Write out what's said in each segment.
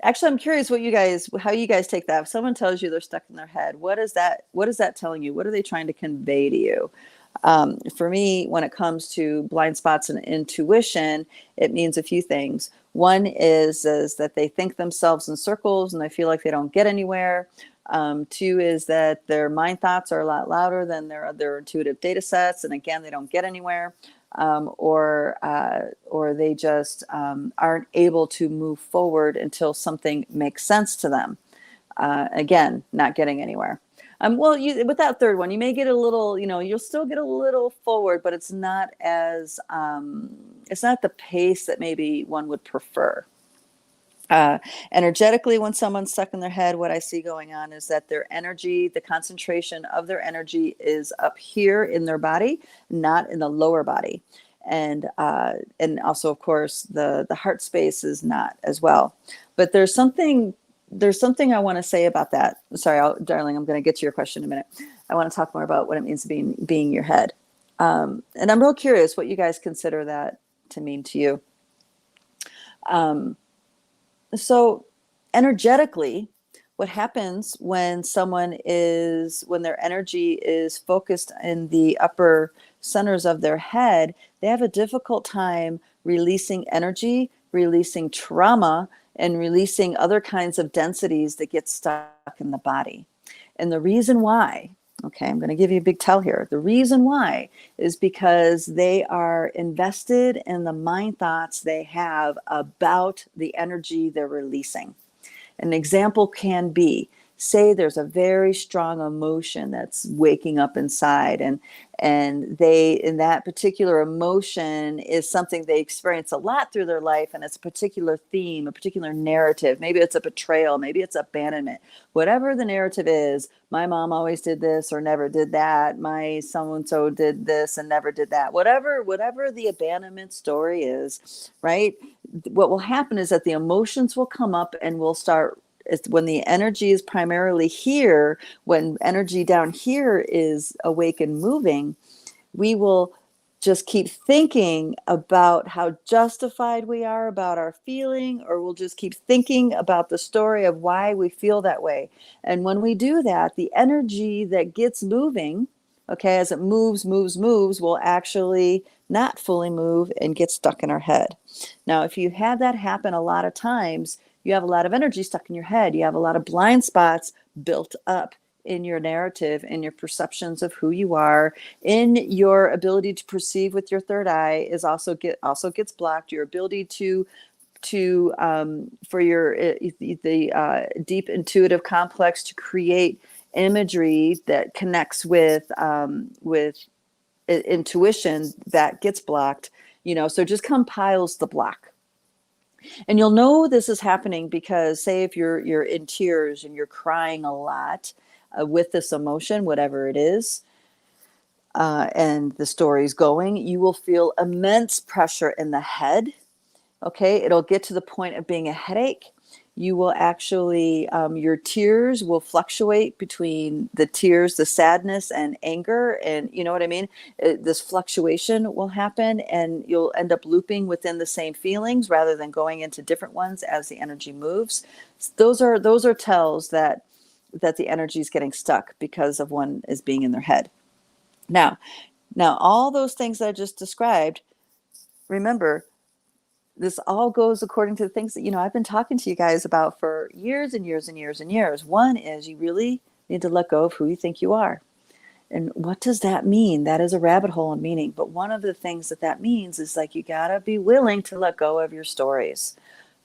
Actually, I'm curious how you guys take that. If someone tells you they're stuck in their head, what is that telling you? What are they trying to convey to you? For me, when it comes to blind spots and intuition, it means a few things. One is that they think themselves in circles and they feel like they don't get anywhere. Two is that their mind thoughts are a lot louder than their intuitive data sets, and again, they don't get anywhere. Or they just aren't able to move forward until something makes sense to them. Again, not getting anywhere. Well, with that third one, you may get a little, you'll still get a little forward, but it's not it's not the pace that maybe one would prefer. Energetically, when someone's stuck in their head, what I see going on is that their energy, the concentration of their energy is up here in their body, not in the lower body. And also, of course, the heart space is not as well. But there's something I want to say about that. Sorry, darling, I'm going to get to your question in a minute. I want to talk more about what it means to being your head. And I'm real curious what you guys consider that to mean to you. So energetically, what happens when when their energy is focused in the upper centers of their head, they have a difficult time releasing energy, releasing trauma, and releasing other kinds of densities that get stuck in the body. And the reason why, okay, I'm going to give you a big tell here. The reason why is because they are invested in the mind thoughts they have about the energy they're releasing. An example can be, say there's a very strong emotion that's waking up inside, and that particular emotion is something they experience a lot through their life, and it's a particular theme, a particular narrative. Maybe it's a betrayal, maybe it's abandonment. Whatever the narrative is, my mom always did this or never did that. My so-and-so did this and never did that. Whatever the abandonment story is, right? What will happen is that the emotions will come up and we'll start. When the energy is primarily here, when energy down here is awake and moving, we will just keep thinking about how justified we are about our feeling, or we'll just keep thinking about the story of why we feel that way. And when we do that, the energy that gets moving, okay, as it moves, will actually not fully move and get stuck in our head. Now, if you have that happen a lot of times, you have a lot of energy stuck in your head. You have a lot of blind spots built up in your narrative, in your perceptions of who you are, in your ability to perceive with your third eye also gets blocked. Your ability for your deep intuitive complex to create imagery that connects with intuition, that gets blocked. So it just compiles the block. And you'll know this is happening because, say, if you're in tears and you're crying a lot with this emotion, whatever it is, and the story's going, you will feel immense pressure in the head. Okay, it'll get to the point of being a headache. You will actually, your tears will fluctuate between the tears, the sadness and anger. And you know what I mean? This fluctuation will happen and you'll end up looping within the same feelings rather than going into different ones as the energy moves. Those are tells that the energy is getting stuck because of one is being in their head. Now, all those things that I just described, remember, this all goes according to the things that, I've been talking to you guys about for years and years and years and years. One is you really need to let go of who you think you are. And what does that mean? That is a rabbit hole in meaning. But one of the things that means is like, you got to be willing to let go of your stories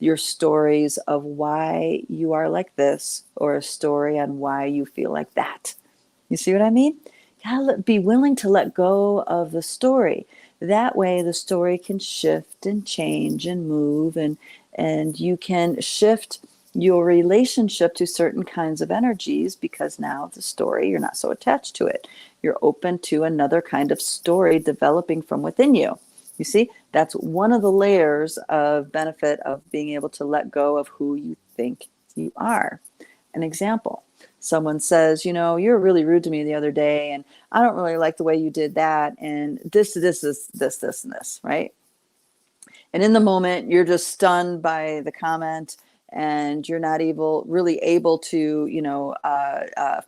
of why you are like this, or a story on why you feel like that. You see what I mean? You got to be willing to let go of the story. That way the story can shift and change and move, and you can shift your relationship to certain kinds of energies, because now the story, you're not so attached to it. You're open to another kind of story developing from within you. You see, that's one of the layers of benefit of being able to let go of who you think you are. An example. Someone says, you're really rude to me the other day, and I don't really like the way you did that, and this is this, right? And in the moment, you're just stunned by the comment, and you're not really able to,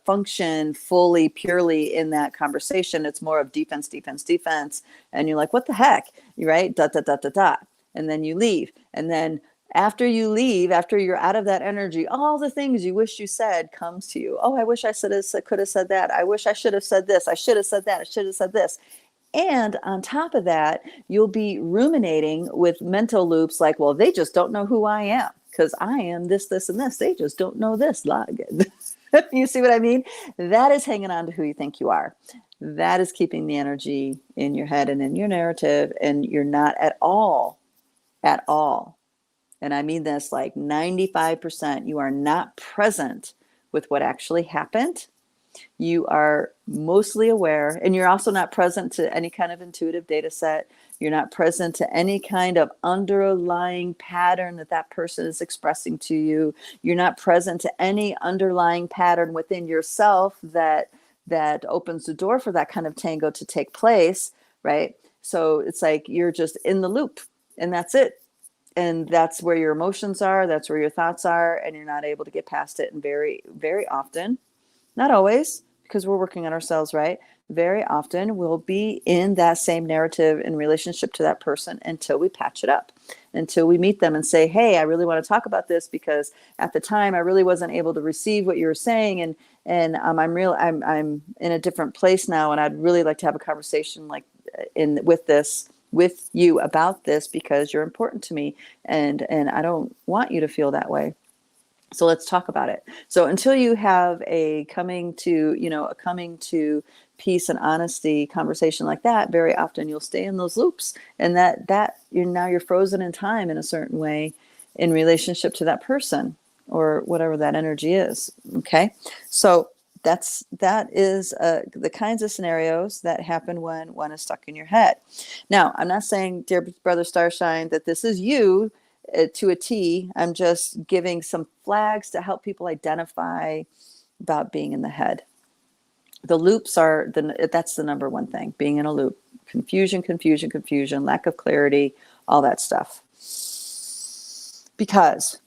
function fully, purely in that conversation. It's more of defense, defense, defense. And you're like, what the heck? You're right. Dot, dot, dot, dot, dot. And then you leave. And then after you leave, after you're out of that energy, all the things you wish you said comes to you. Oh, I wish I could have said that. I wish I should have said this. I should have said that. I should have said this. And on top of that, you'll be ruminating with mental loops like, well, they just don't know who I am because I am this, this, and this. They just don't know this. You see what I mean? That is hanging on to who you think you are. That is keeping the energy in your head and in your narrative. And you're not at all, and I mean this like 95%, you are not present with what actually happened. You are mostly aware, and you're also not present to any kind of intuitive data set. You're not present to any kind of underlying pattern that person is expressing to you. You're not present to any underlying pattern within yourself that opens the door for that kind of tango to take place, right? So it's like you're just in the loop, and that's it. And that's where your emotions are. That's where your thoughts are, and you're not able to get past it. And very, very often, not always, because we're working on ourselves, right? Very often we'll be in that same narrative in relationship to that person until we patch it up, until we meet them and say, hey, I really want to talk about this because at the time I really wasn't able to receive what you were saying. And I'm in a different place now. And I'd really like to have a conversation with you about this because you're important to me. And I don't want you to feel that way. So let's talk about it. So until you have a coming to peace and honesty conversation like that, very often you'll stay in those loops, and that you're frozen in time in a certain way in relationship to that person or whatever that energy is. Okay. So that is the kinds of scenarios that happen when one is stuck in your head. Now, I'm not saying, dear brother Starshine, that this is you to a T. I'm just giving some flags to help people identify about being in the head. The loops that's the number one thing, being in a loop. Confusion, lack of clarity, all that stuff. Because,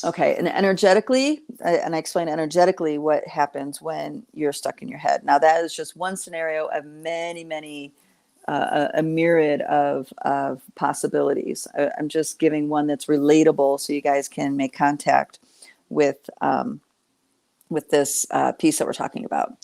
okay, and energetically, and I explain energetically what happens when you're stuck in your head. Now, that is just one scenario of many, many a myriad of possibilities. I'm just giving one that's relatable so you guys can make contact with this piece that we're talking about.